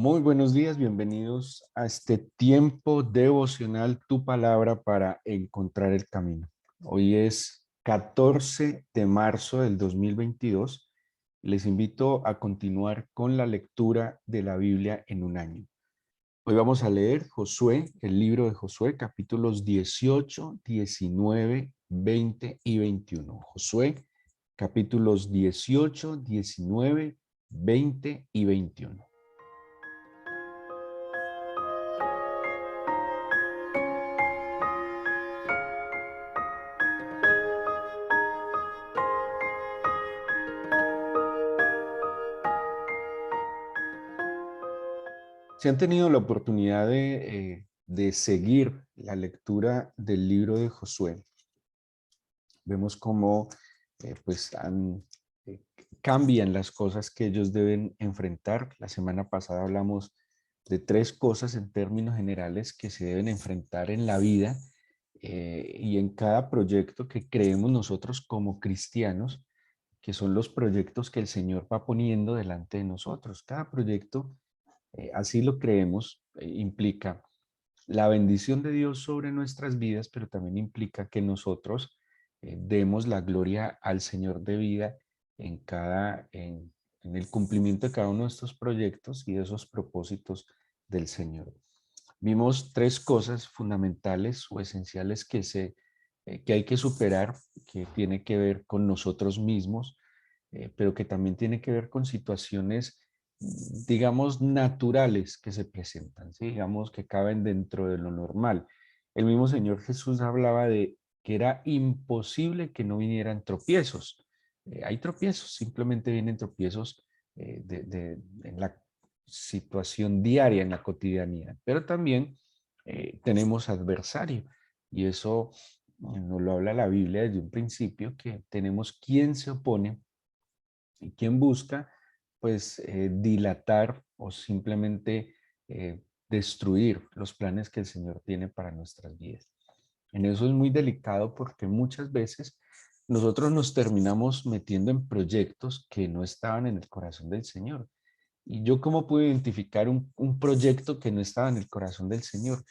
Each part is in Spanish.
Muy buenos días, bienvenidos a este tiempo devocional, tu palabra para encontrar el camino. Hoy es 14 de marzo del 2022. Les invito a continuar con la lectura de la Biblia en un año. Hoy vamos a leer Josué, el libro de Josué, capítulos 18, 19, 20 y 21. Josué, capítulos 18, 19, 20 y 21. Si han tenido la oportunidad de seguir la lectura del libro de Josué, vemos cómo pues eh, cambian las cosas que ellos deben enfrentar. La semana pasada hablamos de tres cosas en términos generales que se deben enfrentar en la vida y en cada proyecto que creemos nosotros como cristianos, que son los proyectos que el Señor va poniendo delante de nosotros. Cada proyecto así lo creemos, implica la bendición de Dios sobre nuestras vidas, pero también implica que nosotros demos la gloria al Señor de vida en el cumplimiento de cada uno de estos proyectos y de esos propósitos del Señor. Vimos tres cosas fundamentales o esenciales que hay que superar, que tiene que ver con nosotros mismos, pero que también tiene que ver con situaciones, digamos, naturales que se presentan, ¿sí? Digamos, que caben dentro de lo normal. El mismo Señor Jesús hablaba de que era imposible que no vinieran tropiezos. Hay tropiezos, simplemente vienen tropiezos en la situación diaria, en la cotidianidad, pero también tenemos adversario y eso nos lo habla la Biblia desde un principio, que tenemos quien se opone y quien busca pues dilatar o simplemente destruir los planes que el Señor tiene para nuestras vidas. En eso es muy delicado porque muchas veces nosotros nos terminamos metiendo en proyectos que no estaban en el corazón del Señor. ¿Y yo cómo puedo identificar un proyecto que no estaba en el corazón del Señor?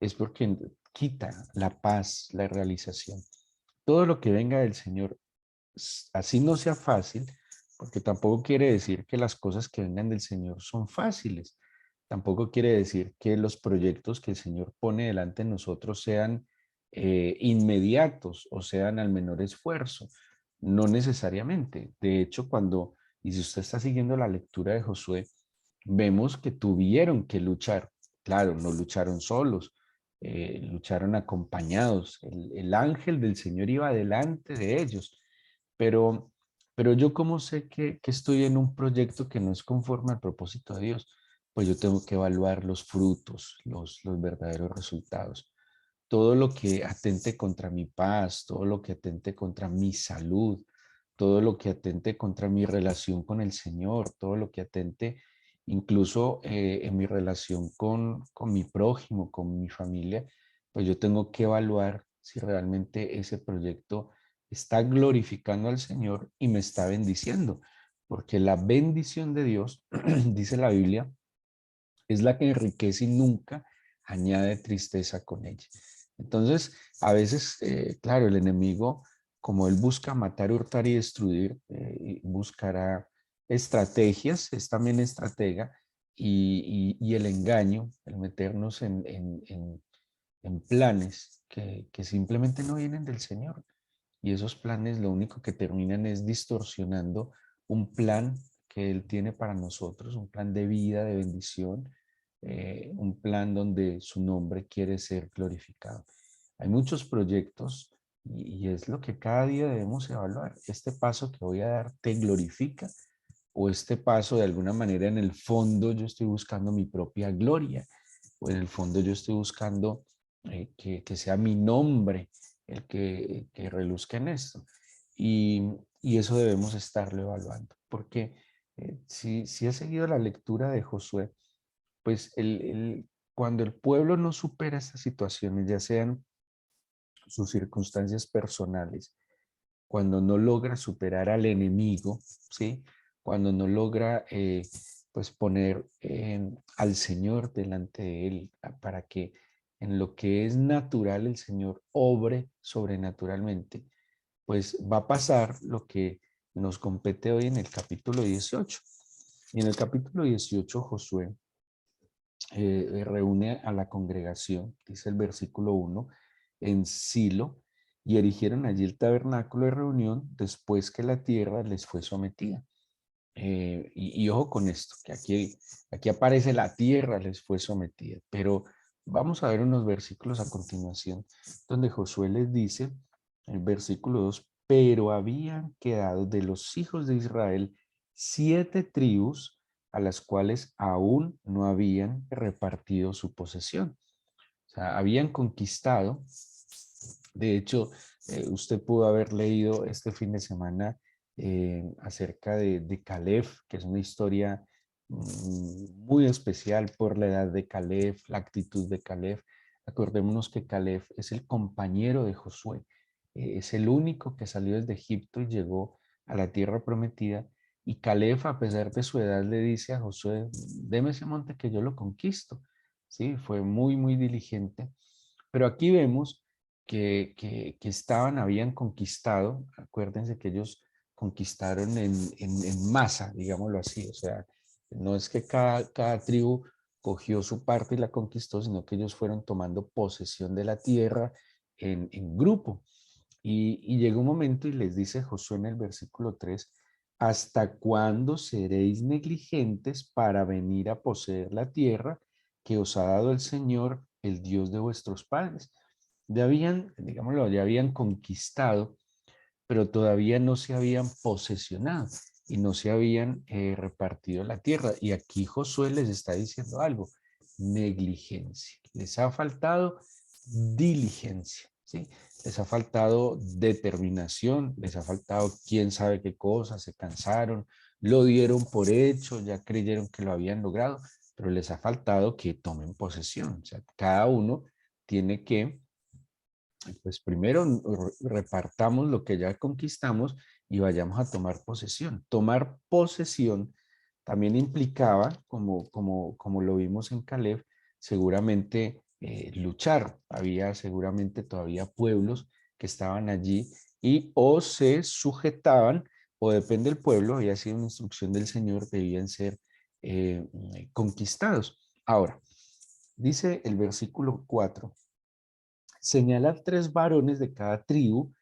Es porque quita la paz, la realización. Todo lo que venga del Señor, así no sea fácil, porque tampoco quiere decir que las cosas que vengan del Señor son fáciles. Tampoco quiere decir que los proyectos que el Señor pone delante de nosotros sean inmediatos o sean al menor esfuerzo. No necesariamente. De hecho, y si usted está siguiendo la lectura de Josué, vemos que tuvieron que luchar. Claro, no lucharon solos, lucharon acompañados. El ángel del Señor iba delante de ellos, pero, pero yo cómo sé que estoy en un proyecto que no es conforme al propósito de Dios, pues yo tengo que evaluar los frutos, los verdaderos resultados. Todo lo que atente contra mi paz, todo lo que atente contra mi salud, todo lo que atente contra mi relación con el Señor, todo lo que atente incluso en mi relación con mi prójimo, con mi familia, pues yo tengo que evaluar si realmente ese proyecto está glorificando al Señor y me está bendiciendo, porque la bendición de Dios, dice la Biblia, es la que enriquece y nunca añade tristeza con ella. Entonces, a veces, claro, el enemigo, como él busca matar, hurtar y destruir, buscará estrategias, es también estratega, y el engaño, el meternos en planes que simplemente no vienen del Señor. Y esos planes lo único que terminan es distorsionando un plan que Él tiene para nosotros, un plan de vida, de bendición, un plan donde su nombre quiere ser glorificado. Hay muchos proyectos y es lo que cada día debemos evaluar. ¿Este paso que voy a dar te glorifica? ¿O este paso de alguna manera en el fondo yo estoy buscando mi propia gloria? ¿O en el fondo yo estoy buscando que sea mi nombre que reluzca en esto? Y, y eso debemos estarlo evaluando, porque si he seguido la lectura de Josué, pues cuando el pueblo no supera estas situaciones, ya sean sus circunstancias personales, cuando no logra superar al enemigo, ¿sí? Cuando no logra, pues poner al Señor delante de él para que en lo que es natural el Señor obre sobrenaturalmente, pues va a pasar lo que nos compete hoy en el capítulo 18. Y en el capítulo 18 Josué reúne a la congregación, dice el versículo 1, en Silo, y erigieron allí el tabernáculo de reunión después que la tierra les fue sometida. Y ojo con esto, que aquí aparece la tierra les fue sometida, pero vamos a ver unos versículos a continuación, donde Josué les dice, el versículo 2, pero habían quedado de los hijos de Israel 7 tribus a las cuales aún no habían repartido su posesión. O sea, habían conquistado. De hecho, usted pudo haber leído este fin de semana acerca de Caleb, que es una historia muy especial por la edad de Caleb, la actitud de Caleb. Acordémonos que Caleb es el compañero de Josué, es el único que salió desde Egipto y llegó a la tierra prometida. Y Caleb, a pesar de su edad, le dice a Josué, deme ese monte que yo lo conquisto. Sí, fue muy, muy diligente. Pero aquí vemos que habían conquistado, acuérdense que ellos conquistaron en masa, digámoslo así, o sea, no es que cada tribu cogió su parte y la conquistó, sino que ellos fueron tomando posesión de la tierra en grupo. Y llega un momento y les dice Josué en el versículo 3, ¿hasta cuándo seréis negligentes para venir a poseer la tierra que os ha dado el Señor, el Dios de vuestros padres? Ya habían, digámoslo, ya habían conquistado, pero todavía no se habían posesionado y no se habían repartido la tierra. Y aquí Josué les está diciendo algo, negligencia. Les ha faltado diligencia, ¿sí? Les ha faltado determinación, les ha faltado quién sabe qué cosa, se cansaron, lo dieron por hecho, ya creyeron que lo habían logrado, pero les ha faltado que tomen posesión. O sea, cada uno tiene que pues primero repartamos lo que ya conquistamos y vayamos a tomar posesión. Tomar posesión también implicaba, como lo vimos en Caleb, seguramente luchar. Había seguramente todavía pueblos que estaban allí y o se sujetaban, o depende del pueblo, había sido una instrucción del Señor, debían ser conquistados. Ahora, dice el versículo 4. Señalad 3 varones de cada tribu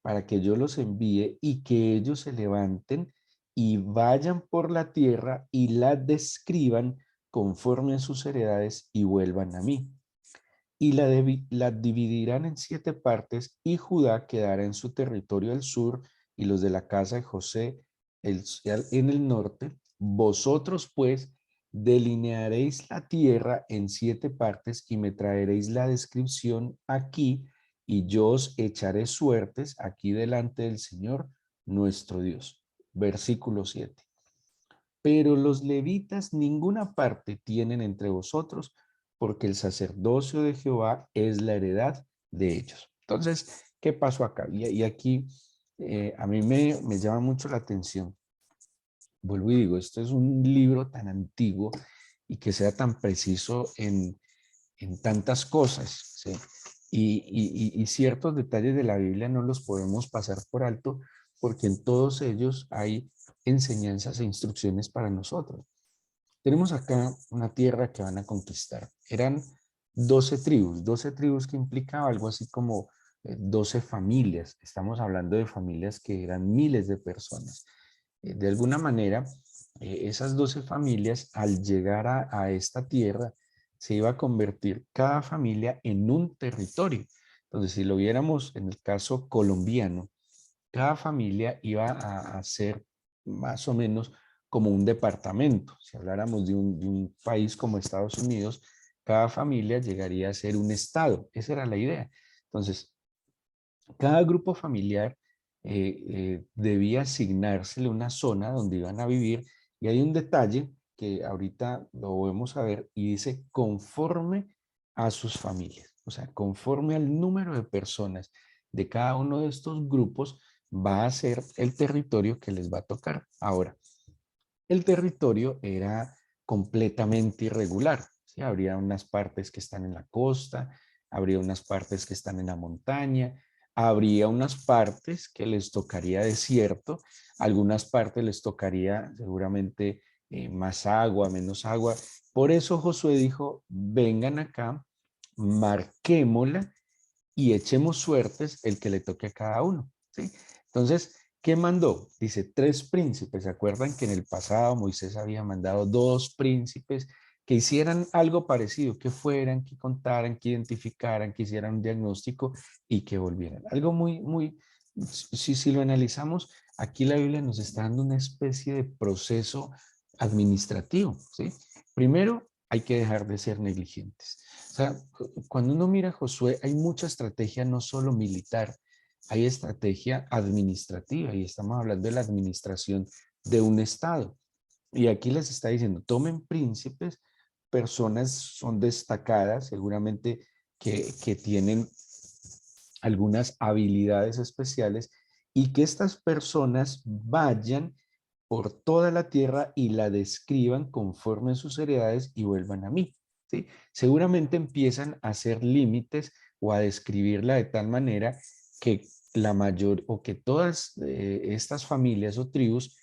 para que yo los envíe y que ellos se levanten y vayan por la tierra y la describan conforme a sus heredades y vuelvan a mí. Y la dividirán en 7 partes y Judá quedará en su territorio al sur y los de la casa de José en el norte. Vosotros pues delinearéis la tierra en 7 partes y me traeréis la descripción aquí y yo os echaré suertes aquí delante del Señor nuestro Dios. Versículo 7. Pero los levitas ninguna parte tienen entre vosotros, porque el sacerdocio de Jehová es la heredad de ellos. Entonces, ¿qué pasó acá? Y aquí a mí me llama mucho la atención. Vuelvo y digo, esto es un libro tan antiguo y que sea tan preciso en tantas cosas, ¿sí? Y ciertos detalles de la Biblia no los podemos pasar por alto porque en todos ellos hay enseñanzas e instrucciones para nosotros. Tenemos acá una tierra que van a conquistar. Eran 12 tribus que implicaba algo así como 12 familias. Estamos hablando de familias que eran miles de personas. De alguna manera, esas 12 familias, al llegar a esta tierra, se iba a convertir cada familia en un territorio. Entonces, si lo viéramos en el caso colombiano, cada familia iba a ser más o menos como un departamento. Si habláramos de un país como Estados Unidos, cada familia llegaría a ser un estado. Esa era la idea. Entonces, cada grupo familiar debía asignársele una zona donde iban a vivir. Y hay un detalle que ahorita lo vamos a ver y dice conforme a sus familias. O sea, conforme al número de personas de cada uno de estos grupos va a ser el territorio que les va a tocar. Ahora, el territorio era completamente irregular, ¿sí? Habría unas partes que están en la costa, habría unas partes que están en la montaña, habría unas partes que les tocaría desierto, algunas partes les tocaría seguramente más agua, menos agua. Por eso Josué dijo, vengan acá, marquémosla y echemos suertes el que le toque a cada uno, ¿sí? Entonces, ¿qué mandó? Dice 3 príncipes. ¿Se acuerdan que en el pasado Moisés había mandado 2 príncipes que hicieran algo parecido, que fueran, que contaran, que identificaran, que hicieran un diagnóstico y que volvieran? Algo muy, si lo analizamos, aquí la Biblia nos está dando una especie de proceso administrativo, ¿sí? Primero, hay que dejar de ser negligentes. O sea, cuando uno mira a Josué, hay mucha estrategia, no solo militar, hay estrategia administrativa y estamos hablando de la administración de un estado. Y aquí les está diciendo, tomen príncipes, personas son destacadas, seguramente que tienen algunas habilidades especiales y que estas personas vayan por toda la tierra y la describan conforme a sus heredades y vuelvan a mí, ¿sí? Seguramente empiezan a hacer límites o a describirla de tal manera que la mayor o que todas estas familias o tribus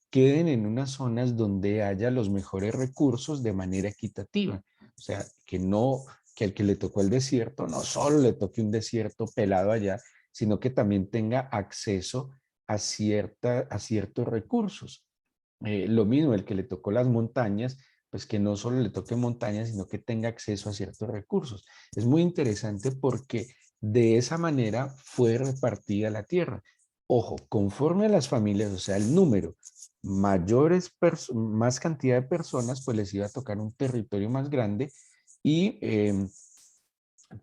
queden en unas zonas donde haya los mejores recursos de manera equitativa. O sea, que no, que al que le tocó el desierto no solo le toque un desierto pelado allá, sino que también tenga acceso a ciertos recursos. Lo mismo, el que le tocó las montañas, pues que no solo le toque montañas, sino que tenga acceso a ciertos recursos. Es muy interesante porque de esa manera fue repartida la tierra. Ojo, conforme a las familias, o sea, el número, más cantidad de personas, pues les iba a tocar un territorio más grande y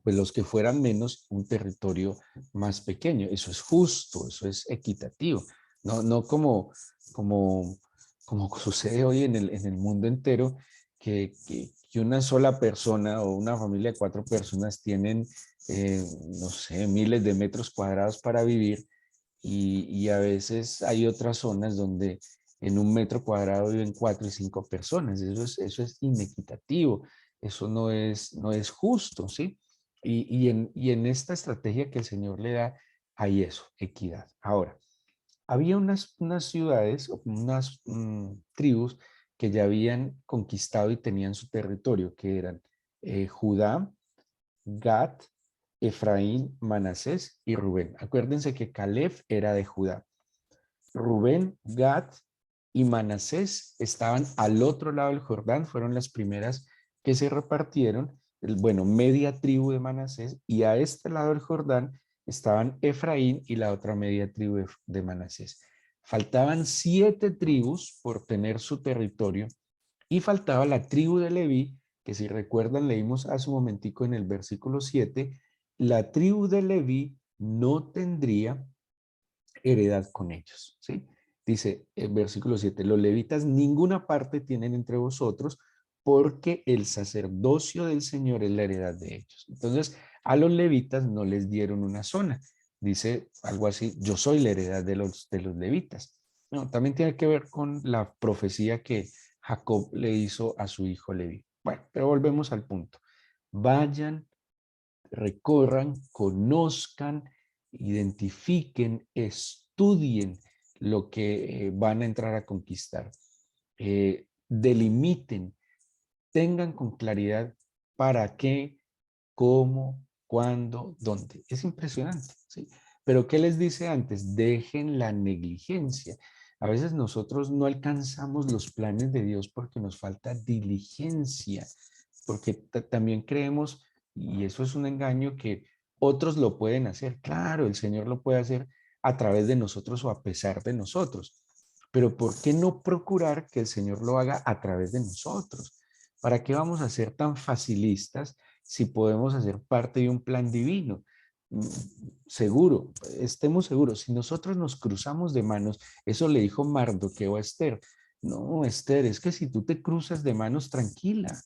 pues los que fueran menos, un territorio más pequeño. Eso es justo, eso es equitativo. No como, como sucede hoy en el mundo entero, que una sola persona o una familia de 4 personas tienen, no sé, miles de metros cuadrados para vivir y a veces hay otras zonas donde en un metro cuadrado viven 4 y 5 personas. Eso es inequitativo, eso no es justo, ¿sí? Y en esta estrategia que el Señor le da, hay eso, equidad. Ahora, había unas ciudades, unas tribus que ya habían conquistado y tenían su territorio, que eran Judá, Gad, Efraín, Manasés y Rubén. Acuérdense que Caleb era de Judá. Rubén, Gad y Manasés estaban al otro lado del Jordán, fueron las primeras que se repartieron, bueno, media tribu de Manasés, y a este lado del Jordán estaban Efraín y la otra media tribu de Manasés. Faltaban 7 tribus por tener su territorio y faltaba la tribu de Leví, que si recuerdan leímos hace un momentico en el versículo 7, la tribu de Leví no tendría heredad con ellos, ¿sí? Dice el versículo 7, los levitas ninguna parte tienen entre vosotros porque el sacerdocio del Señor es la heredad de ellos. Entonces, a los levitas no les dieron una zona. Dice algo así, yo soy la heredad de los levitas. No, también tiene que ver con la profecía que Jacob le hizo a su hijo Leví. Bueno, pero volvemos al punto. Vayan, recorran, conozcan, identifiquen, estudien lo que van a entrar a conquistar. Delimiten, tengan con claridad para qué, cómo, cuándo, dónde. Es impresionante, ¿sí? Pero ¿qué les dice antes? Dejen la negligencia. A veces nosotros no alcanzamos los planes de Dios porque nos falta diligencia, porque también creemos, y eso es un engaño, que otros lo pueden hacer. Claro, el Señor lo puede hacer a través de nosotros o a pesar de nosotros. Pero ¿por qué no procurar que el Señor lo haga a través de nosotros? ¿Para qué vamos a ser tan facilistas si podemos hacer parte de un plan divino? Seguro, estemos seguros, si nosotros nos cruzamos de manos, eso le dijo Mardoqueo a Esther. No, Esther, es que si tú te cruzas de manos, tranquila,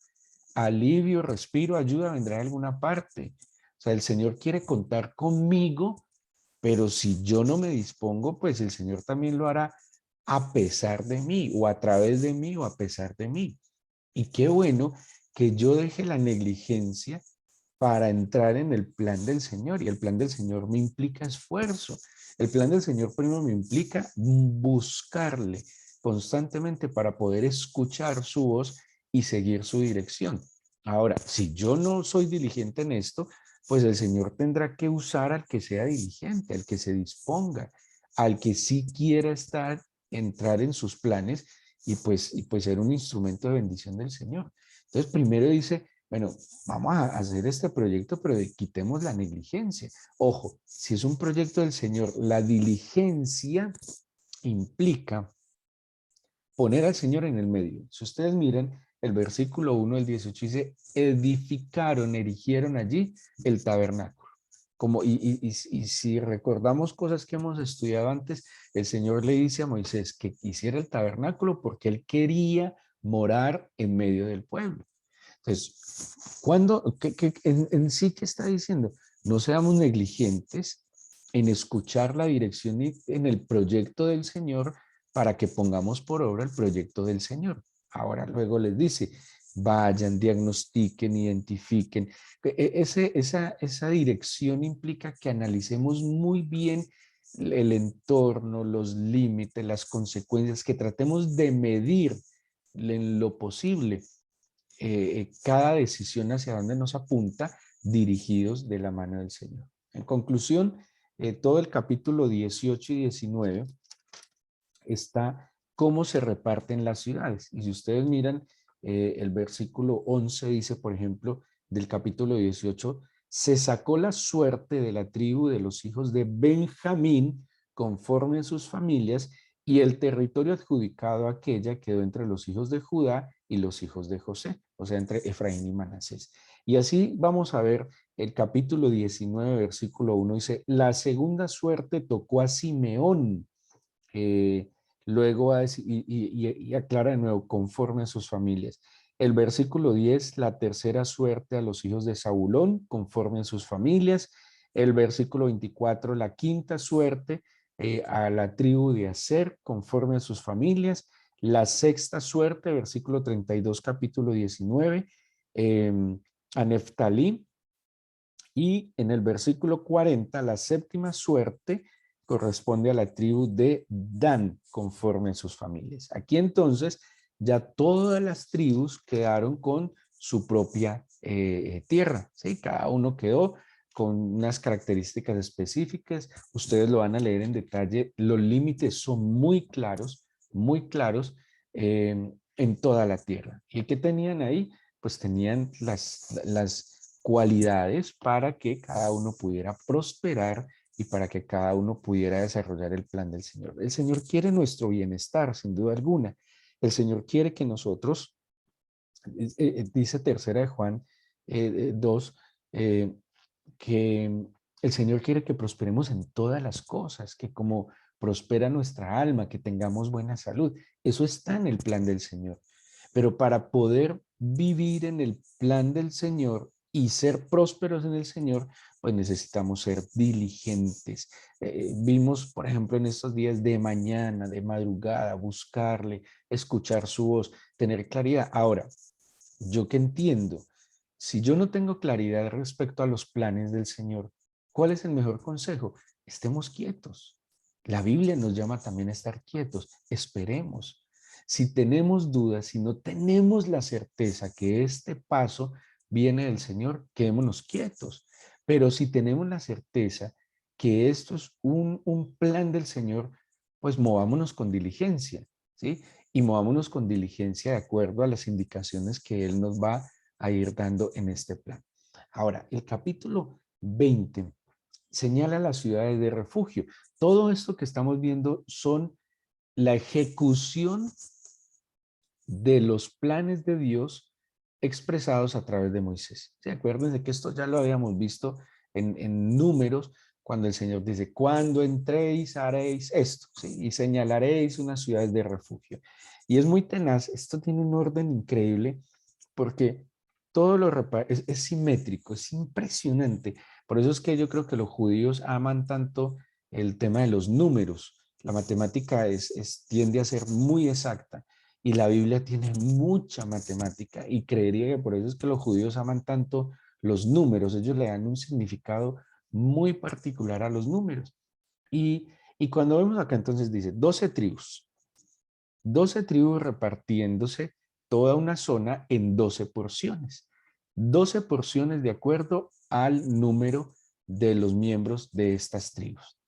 alivio, respiro, ayuda vendrá de alguna parte. O sea, el Señor quiere contar conmigo, pero si yo no me dispongo, pues el Señor también lo hará a pesar de mí, o a través de mí, o a pesar de mí. Y qué bueno que yo deje la negligencia para entrar en el plan del Señor. Y el plan del Señor me implica esfuerzo. El plan del Señor primero me implica buscarle constantemente para poder escuchar su voz y seguir su dirección. Ahora, si yo no soy diligente en esto, pues el Señor tendrá que usar al que sea diligente, al que se disponga, al que sí quiera entrar en sus planes y pues ser un instrumento de bendición del Señor. Entonces, primero dice, bueno, vamos a hacer este proyecto, pero quitemos la negligencia. Ojo, si es un proyecto del Señor, la diligencia implica poner al Señor en el medio. Si ustedes miran, el versículo 1 del 18 dice, edificaron, erigieron allí el tabernáculo. Y si recordamos cosas que hemos estudiado antes, el Señor le dice a Moisés que hiciera el tabernáculo porque él quería morar en medio del pueblo. Entonces, en sí, ¿qué está diciendo? No seamos negligentes en escuchar la dirección en el proyecto del Señor para que pongamos por obra el proyecto del Señor. Ahora luego les dice, vayan, diagnostiquen, identifiquen. Esa dirección implica que analicemos muy bien el entorno, los límites, las consecuencias, que tratemos de medir en lo posible cada decisión hacia dónde nos apunta, dirigidos de la mano del Señor. En conclusión, todo el capítulo 18 y 19 está cómo se reparten las ciudades. Y si ustedes miran, el versículo 11 dice, por ejemplo, del capítulo 18, se sacó la suerte de la tribu de los hijos de Benjamín conforme a sus familias, y el territorio adjudicado a aquella quedó entre los hijos de Judá y los hijos de José, o sea, entre Efraín y Manasés. Y así vamos a ver el capítulo 19, versículo 1, dice, la segunda suerte tocó a Simeón, eh, luego va a decir, y aclara de nuevo, conforme a sus familias. El versículo 10, la tercera suerte a los hijos de Zabulón, conforme a sus familias. El versículo 24, la quinta suerte a la tribu de Aser, conforme a sus familias. La sexta suerte, versículo 32, capítulo 19, a Neftalí. Y en el versículo 40, la séptima suerte corresponde a la tribu de Dan, conforme a sus familias. Aquí entonces ya todas las tribus quedaron con su propia tierra, ¿sí? Cada uno quedó con unas características específicas. Ustedes lo van a leer en detalle. Los límites son muy claros en toda la tierra. ¿Y qué tenían ahí? Pues tenían las cualidades para que cada uno pudiera prosperar y para que cada uno pudiera desarrollar el plan del Señor. El Señor quiere nuestro bienestar, sin duda alguna. El Señor quiere que nosotros, dice tercera de Juan 2, que el Señor quiere que prosperemos en todas las cosas, que como prospera nuestra alma, que tengamos buena salud. Eso está en el plan del Señor. Pero para poder vivir en el plan del Señor y ser prósperos en el Señor, pues necesitamos ser diligentes. Vimos, por ejemplo, en estos días de mañana, de madrugada, buscarle, escuchar su voz, tener claridad. Ahora, yo que entiendo, si yo no tengo claridad respecto a los planes del Señor, ¿cuál es el mejor consejo? Estemos quietos. La Biblia nos llama también a estar quietos. Esperemos. Si tenemos dudas, si no tenemos la certeza que este paso viene del Señor, quedémonos quietos. Pero si tenemos la certeza que esto es un plan del Señor, pues movámonos con diligencia, ¿sí? Y movámonos con diligencia de acuerdo a las indicaciones que Él nos va a ir dando en este plan. Ahora, el capítulo 20 señala las ciudades de refugio. Todo esto que estamos viendo son la ejecución de los planes de Dios expresados a través de Moisés. ¿Se acuerdan de que esto ya lo habíamos visto en Números, cuando el Señor dice, cuando entréis haréis esto, ¿sí? Y señalaréis unas ciudades de refugio. Y es muy tenaz, esto tiene un orden increíble porque todo es simétrico, es impresionante. Por eso es que yo creo que los judíos aman tanto el tema de los números. La matemática tiende a ser muy exacta. y la Biblia tiene mucha matemática y creería que por eso es que los judíos aman tanto los números. Ellos le dan un significado muy particular a los números. Y cuando vemos acá entonces dice 12 tribus repartiéndose toda una zona en 12 porciones. 12 porciones de acuerdo al número de los miembros de estas tribus.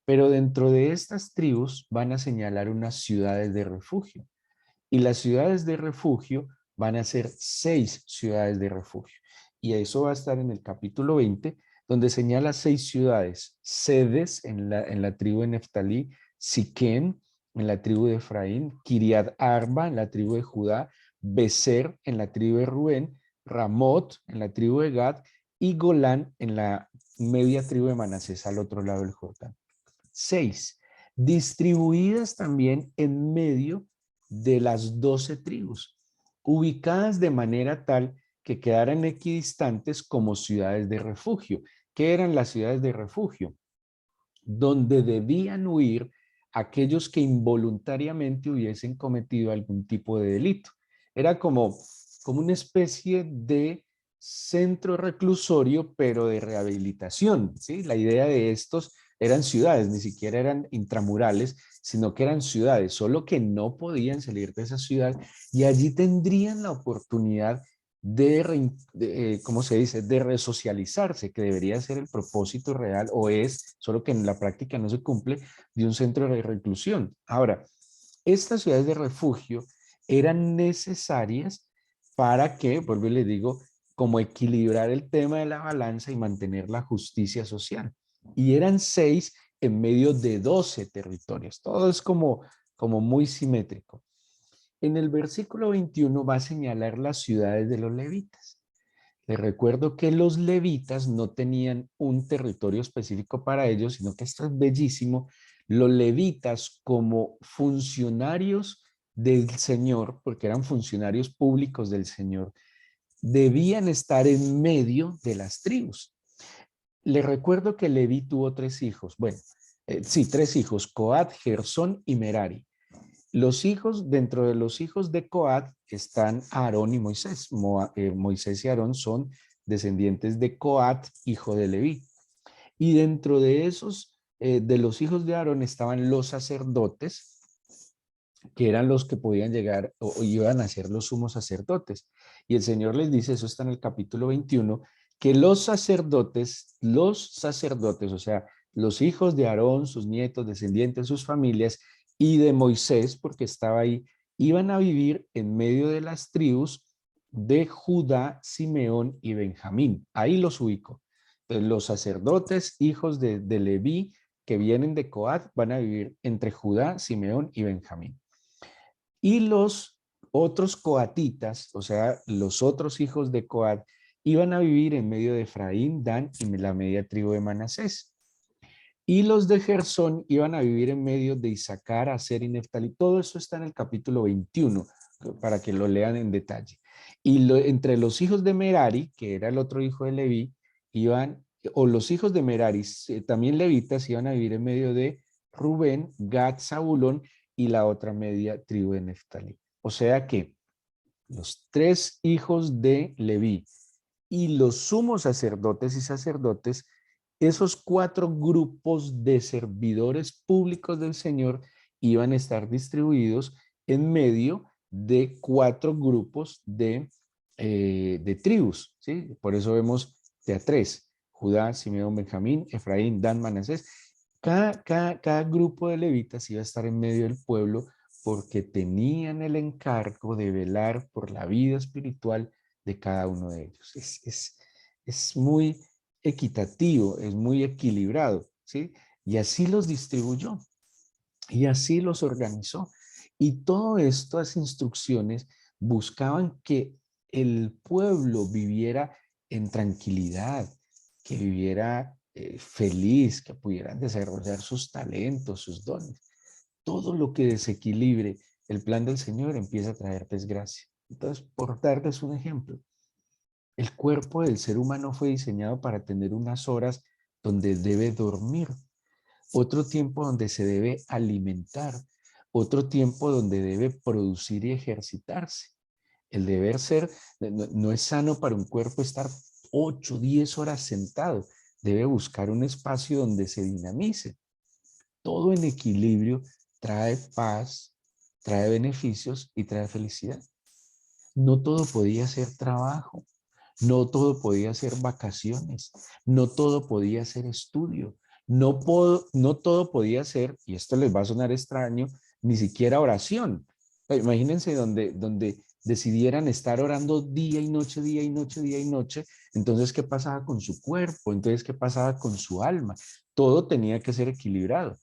Pero dentro de estas tribus van a señalar unas ciudades de refugio. Y las ciudades de refugio van a ser 6 ciudades de refugio. Y eso va a estar en el capítulo 20, donde señala 6 ciudades, sedes en la tribu de Neftalí, Siquén en la tribu de Efraín, Kiriat Arba en la tribu de Judá, Becer en la tribu de Rubén, Ramot en la tribu de Gad y Golán en la media tribu de Manasés al otro lado del Jordán. 6, distribuidas también en medio de las 12 tribus, ubicadas de manera tal que quedaran equidistantes como ciudades de refugio. ¿Qué eran las ciudades de refugio? Donde debían huir aquellos que involuntariamente hubiesen cometido algún tipo de delito. Era como una especie de centro reclusorio, pero de rehabilitación, ¿sí? La idea de estos eran ciudades, ni siquiera eran intramurales, sino que eran ciudades, solo que no podían salir de esa ciudad y allí tendrían la oportunidad ¿cómo se dice?, de resocializarse, que debería ser el propósito real o es, solo que en la práctica no se cumple, de un centro de reclusión. Ahora, estas ciudades de refugio eran necesarias para que, vuelvo y les digo, como equilibrar el tema de la balanza y mantener la justicia social. Y eran 6 en medio de 12 territorios. Todo es como muy simétrico. En el versículo 21 va a señalar las ciudades de los levitas. Les recuerdo que los levitas no tenían un territorio específico para ellos, sino que esto es bellísimo. Los levitas como funcionarios del Señor, porque eran funcionarios públicos del Señor, debían estar en medio de las tribus. Les recuerdo que Leví tuvo 3 hijos. Bueno, sí, 3 hijos, Coat, Gersón y Merari. Los hijos, dentro de los hijos de Coat están Aarón y Moisés. Moisés y Aarón son descendientes de Coat, hijo de Leví. Y dentro de esos, de los hijos de Aarón estaban los sacerdotes, que eran los que podían llegar o iban a ser los sumos sacerdotes. Y el Señor les dice, eso está en el capítulo 21, que los sacerdotes, o sea, los hijos de Aarón, sus nietos, descendientes, sus familias, y de Moisés, porque estaba ahí, iban a vivir en medio de las tribus de Judá, Simeón y Benjamín. Ahí los ubico. Entonces, los sacerdotes, hijos de Leví, que vienen de Coat, van a vivir entre Judá, Simeón y Benjamín. Y los otros coatitas, o sea, los otros hijos de Coat, iban a vivir en medio de Efraín, Dan y la media tribu de Manasés. Y los de Gersón iban a vivir en medio de Isaacar, Aser y Neftalí. Todo eso está en el capítulo 21, para que lo lean en detalle. Y entre los hijos de Merari, que era el otro hijo de Leví, iban, o los hijos de Merari, también levitas, iban a vivir en medio de Rubén, Gad, Zabulón y la otra media tribu de Neftalí. O sea que los 3 hijos de Leví y los sumos sacerdotes y sacerdotes, esos 4 grupos de servidores públicos del Señor iban a estar distribuidos en medio de 4 grupos de tribus, ¿sí? Por eso vemos de a 3, Judá, Simeón, Benjamín, Efraín, Dan, Manasés. Cada grupo de levitas iba a estar en medio del pueblo porque tenían el encargo de velar por la vida espiritual de cada uno de ellos. Es muy equitativo, es muy equilibrado, ¿sí? Y así los distribuyó y así los organizó. Y todo estas instrucciones buscaban que el pueblo viviera en tranquilidad, que viviera feliz, que pudieran desarrollar sus talentos, sus dones. Todo lo que desequilibre el plan del Señor empieza a traer desgracia. Entonces, por darles un ejemplo, el cuerpo del ser humano fue diseñado para tener unas horas donde debe dormir, otro tiempo donde se debe alimentar, otro tiempo donde debe producir y ejercitarse. El deber ser, no es sano para un cuerpo estar 8, 10 horas sentado. Debe buscar un espacio donde se dinamice. Todo en equilibrio trae paz, trae beneficios y trae felicidad. No todo podía ser trabajo, no todo podía ser vacaciones, no todo podía ser estudio, no todo podía ser, y esto les va a sonar extraño, ni siquiera oración. Imagínense donde decidieran estar orando día y noche, día y noche, día y noche. Entonces, ¿qué pasaba con su cuerpo? Entonces, ¿qué pasaba con su alma? Todo tenía que ser equilibrado.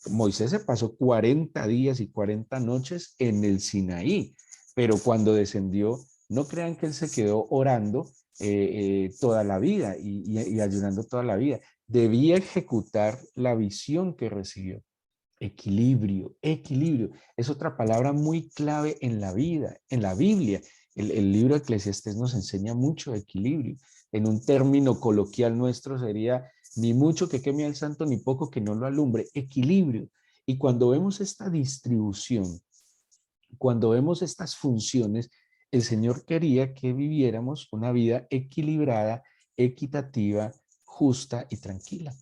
Moisés se pasó 40 días y 40 noches en el Sinaí, pero cuando descendió, no crean que él se quedó orando toda la vida y ayunando toda la vida. Debía ejecutar la visión que recibió. Equilibrio, equilibrio. Es otra palabra muy clave en la vida, en la Biblia. El libro de Eclesiastés nos enseña mucho de equilibrio. En un término coloquial nuestro sería ni mucho que queme al santo, ni poco que no lo alumbre. Equilibrio. Y cuando vemos esta distribución, cuando vemos estas funciones, el Señor quería que viviéramos una vida equilibrada, equitativa, justa y tranquila.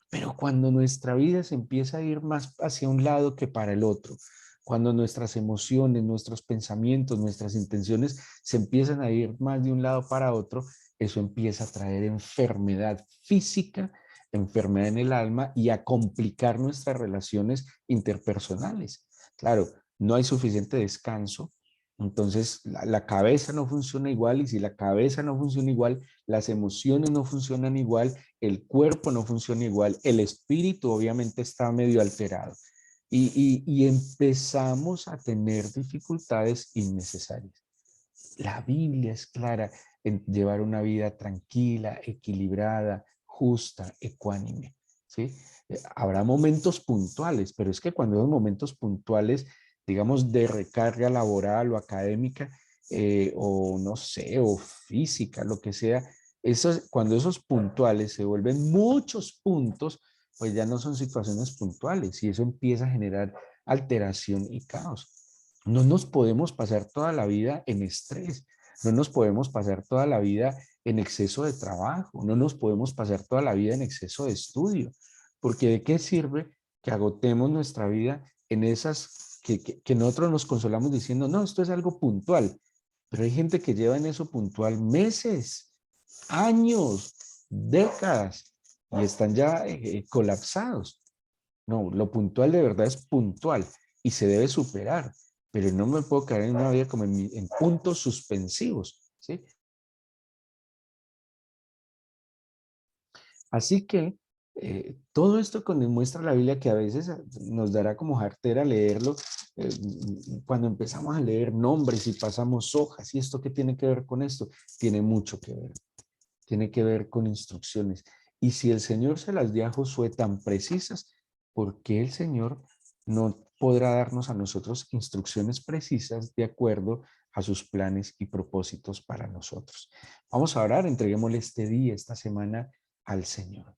Pero cuando nuestra vida se empieza a ir más hacia un lado que para el otro, cuando nuestras emociones, nuestros pensamientos, nuestras intenciones se empiezan a ir más de un lado para otro, eso empieza a traer enfermedad física, enfermedad en el alma y a complicar nuestras relaciones interpersonales. Claro, no hay suficiente descanso, entonces la cabeza no funciona igual y si la cabeza no funciona igual, las emociones no funcionan igual, el cuerpo no funciona igual, el espíritu obviamente está medio alterado y empezamos a tener dificultades innecesarias. La Biblia es clara en llevar una vida tranquila, equilibrada, justa, ecuánime, ¿sí? Habrá momentos puntuales, pero es que cuando esos momentos puntuales, digamos, de recarga laboral o académica, o no sé, o física, lo que sea, cuando esos puntuales se vuelven muchos puntos, pues ya no son situaciones puntuales y eso empieza a generar alteración y caos. No nos podemos pasar toda la vida en estrés, no nos podemos pasar toda la vida en exceso de trabajo, no nos podemos pasar toda la vida en exceso de estudio, porque ¿de qué sirve que agotemos nuestra vida en esas que nosotros nos consolamos diciendo, no, esto es algo puntual, pero hay gente que lleva en eso puntual meses, años, décadas y están ya colapsados. No, lo puntual de verdad es puntual y se debe superar, pero no me puedo quedar en una vida como en puntos suspensivos, ¿sí? Así que todo esto que nos muestra la Biblia, que a veces nos dará como jartera leerlo, cuando empezamos a leer nombres y pasamos hojas, ¿y esto qué tiene que ver con esto? Tiene mucho que ver, tiene que ver con instrucciones. Y si el Señor se las dio a Josué tan precisas, ¿por qué el Señor no podrá darnos a nosotros instrucciones precisas de acuerdo a sus planes y propósitos para nosotros? Vamos a orar, entreguémosle este día, esta semana al Señor.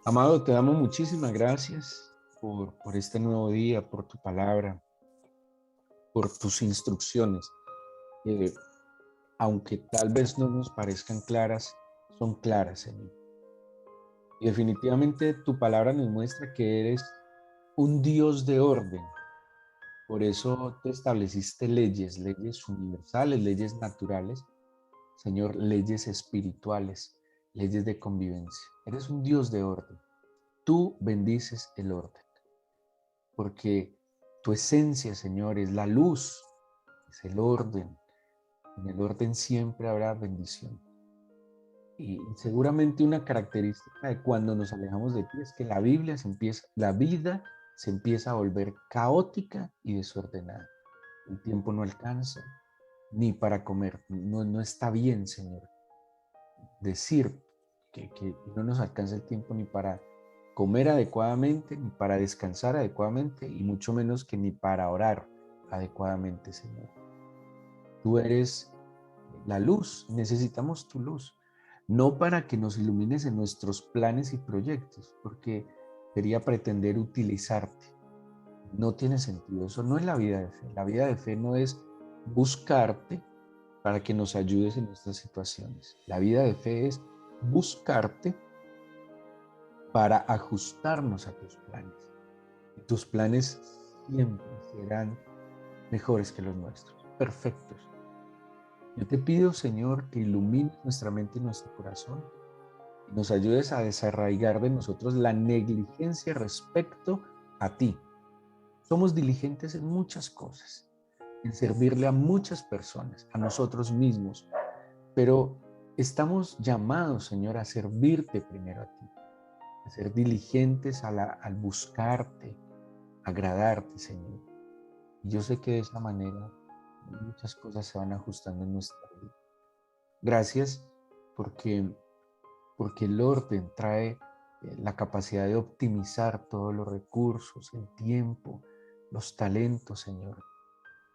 Amado, te damos muchísimas gracias por este nuevo día, por tu palabra, por tus instrucciones. Eh, Aunque tal vez no nos parezcan claras, son claras, Señor. Y definitivamente tu palabra nos muestra que eres un Dios de orden. Por eso te estableciste leyes, leyes universales, leyes naturales, Señor, leyes espirituales, leyes de convivencia. Eres un Dios de orden. Tú bendices el orden, porque tu esencia, Señor, es la luz, es el orden. En el orden siempre habrá bendición. Y seguramente una característica de cuando nos alejamos de ti es que la vida se empieza a volver caótica y desordenada. El tiempo no alcanza ni para comer. No está bien, Señor, decir que no nos alcanza el tiempo ni para comer adecuadamente, ni para descansar adecuadamente, y mucho menos que ni para orar adecuadamente, Señor. Tú eres la luz, necesitamos tu luz, no para que nos ilumines en nuestros planes y proyectos, porque sería pretender utilizarte. No tiene sentido, eso no es la vida de fe. La vida de fe no es buscarte para que nos ayudes en nuestras situaciones. La vida de fe es buscarte para ajustarnos a tus planes. Y tus planes siempre serán mejores que los nuestros, perfectos. Yo te pido, Señor, que ilumines nuestra mente y nuestro corazón y nos ayudes a desarraigar de nosotros la negligencia respecto a ti. Somos diligentes en muchas cosas, en servirle a muchas personas, a nosotros mismos, pero estamos llamados, Señor, a servirte primero a ti, a ser diligentes al buscarte, agradarte, Señor. Y yo sé que de esa manera muchas cosas se van ajustando en nuestra vida. Gracias porque, porque el orden trae la capacidad de optimizar todos los recursos, el tiempo, los talentos, Señor.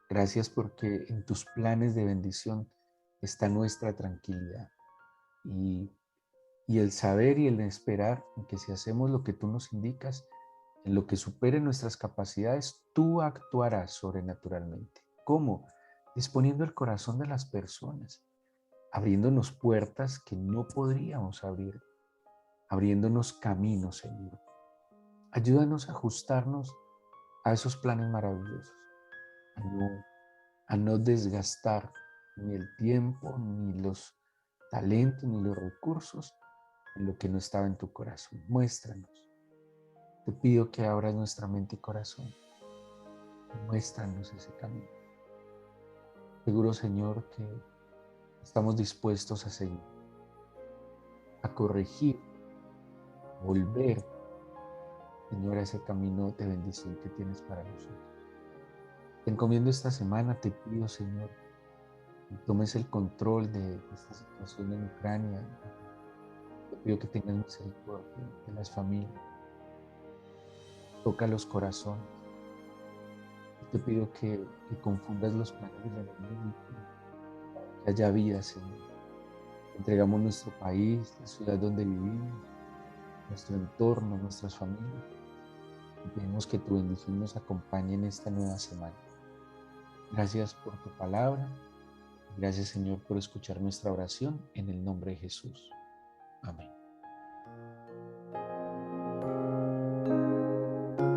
Gracias porque en tus planes de bendición está nuestra tranquilidad. Y, y el saber y el esperar en que si hacemos lo que tú nos indicas, en lo que supere nuestras capacidades, tú actuarás sobrenaturalmente. ¿Cómo? Disponiendo el corazón de las personas, abriéndonos puertas que no podríamos abrir, abriéndonos caminos, Señor. Ayúdanos a ajustarnos a esos planes maravillosos, a no desgastar ni el tiempo, ni los talentos, ni los recursos en lo que no estaba en tu corazón. Muéstranos. Te pido que abras nuestra mente y corazón. Muéstranos ese camino. Seguro, Señor, que estamos dispuestos a seguir, a corregir, a volver, Señor, a ese camino de bendición que tienes para nosotros. Te encomiendo esta semana, te pido, Señor, que tomes el control de esta situación en Ucrania. Te pido que tengas misericordia de las familias. Toca los corazones. Te pido que confundas los planes del enemigo, que haya vida, Señor. Entregamos nuestro país, la ciudad donde vivimos, nuestro entorno, nuestras familias. Y pedimos que tu bendición nos acompañe en esta nueva semana. Gracias por tu palabra. Gracias, Señor, por escuchar nuestra oración en el nombre de Jesús. Amén.